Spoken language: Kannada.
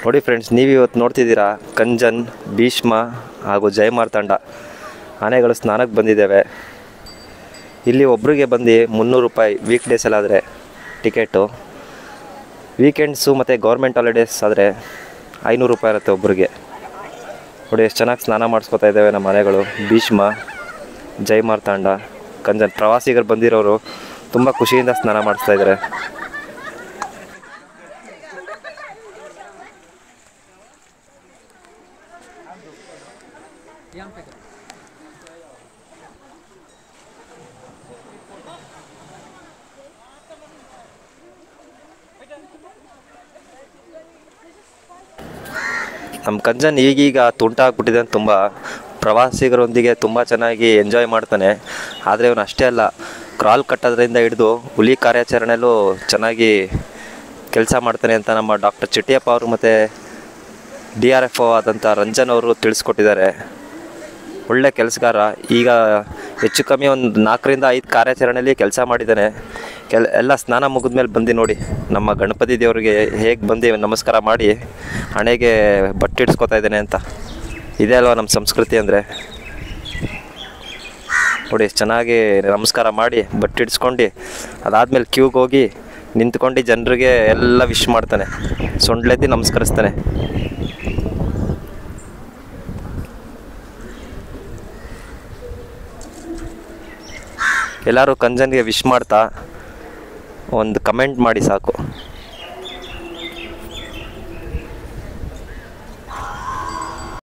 ನೋಡಿ ಫ್ರೆಂಡ್ಸ್, ನೀವು ಇವತ್ತು ನೋಡ್ತಿದ್ದೀರಾ ಕಂಜನ್, ಭೀಷ್ಮ ಹಾಗೂ ಜಯಮಾರ್ತಾಂಡ ಆನೆಗಳು ಸ್ನಾನಕ್ಕೆ ಬಂದಿದ್ದೇವೆ. ಇಲ್ಲಿ ಒಬ್ರಿಗೆ ಬಂದು 300 ರೂಪಾಯಿ ವೀಕ್ ಡೇಸಲ್ಲಾದರೆ ಟಿಕೆಟು. ವೀಕೆಂಡ್ಸು ಮತ್ತು ಗೌರ್ಮೆಂಟ್ ಹಾಲಿಡೇಸ್ ಆದರೆ 500 ರೂಪಾಯಿ ಇರುತ್ತೆ ಒಬ್ರಿಗೆ. ನೋಡಿ ಎಷ್ಟು ಚೆನ್ನಾಗಿ ಸ್ನಾನ ಮಾಡಿಸ್ಕೊತಾ ಇದ್ದೇವೆ ನಮ್ಮ ಆನೆಗಳು. ಭೀಷ್ಮ, ಜಯಮಾರ್ತಾಂಡ, ಕಂಜನ್ ಪ್ರವಾಸಿಗರು ಬಂದಿರೋರು ತುಂಬ ಖುಷಿಯಿಂದ ಸ್ನಾನ ಮಾಡಿಸ್ತಾ ಇದ್ದಾರೆ. ನಮ್ಮ ಕಂಜನ್ ಈಗೀಗ ತುಂಟ ಆಗ್ಬಿಟ್ಟಿದೆ ಅಂತ ತುಂಬ ಪ್ರವಾಸಿಗರೊಂದಿಗೆ ತುಂಬ ಚೆನ್ನಾಗಿ ಎಂಜಾಯ್ ಮಾಡ್ತಾನೆ. ಆದರೆ ಇವನು ಅಷ್ಟೇ ಅಲ್ಲ, ಕ್ರಾಲ್ ಕಟ್ಟೋದ್ರಿಂದ ಹಿಡಿದು ಹುಲಿ ಕಾರ್ಯಾಚರಣೆಯಲ್ಲೂ ಚೆನ್ನಾಗಿ ಕೆಲಸ ಮಾಡ್ತಾನೆ ಅಂತ ನಮ್ಮ ಡಾಕ್ಟರ್ ಚಿಟ್ಟಿಯಪ್ಪ ಅವರು ಮತ್ತು DRFO ಆದಂಥ ರಂಜನ್ ಅವರು ತಿಳಿಸ್ಕೊಟ್ಟಿದ್ದಾರೆ. ಒಳ್ಳೆ ಕೆಲಸಗಾರ. ಈಗ ಹೆಚ್ಚು ಕಮ್ಮಿ ಒಂದು 4 ರಿಂದ 5 ಕಾರ್ಯಾಚರಣೆಯಲ್ಲಿ ಕೆಲಸ ಮಾಡಿದ್ದಾನೆ. ಎಲ್ಲ ಸ್ನಾನ ಮುಗಿದ್ಮೇಲೆ ಬಂದು ನೋಡಿ ನಮ್ಮ ಗಣಪತಿ ದೇವರಿಗೆ ಹೇಗೆ ಬಂದು ನಮಸ್ಕಾರ ಮಾಡಿ ಹಣೆಗೆ ಬಟ್ಟೆ ಇಡ್ಸ್ಕೊತಾ ಇದ್ದಾನೆ ಅಂತ. ಇದೇ ಅಲ್ವಾ ನಮ್ಮ ಸಂಸ್ಕೃತಿ ಅಂದರೆ. ನೋಡಿ ಚೆನ್ನಾಗಿ ನಮಸ್ಕಾರ ಮಾಡಿ ಬಟ್ಟೆ ಇಡ್ಸ್ಕೊಂಡು ಅದಾದಮೇಲೆ ಕ್ಯೂಗೆ ಹೋಗಿ ನಿಂತ್ಕೊಂಡು ಜನರಿಗೆ ಎಲ್ಲ ವಿಶ್ ಮಾಡ್ತಾನೆ, ಸೊಂಡ್ಲೆತ್ತಿ ನಮಸ್ಕರಿಸ್ತಾನೆ. ಎಲ್ಲರೂ ಕಂಜನ್ಗೆ ವಿಶ್ ಮಾಡ್ತಾ ಒಂದು ಕಮೆಂಟ್ ಮಾಡಿ ಸಾಕು.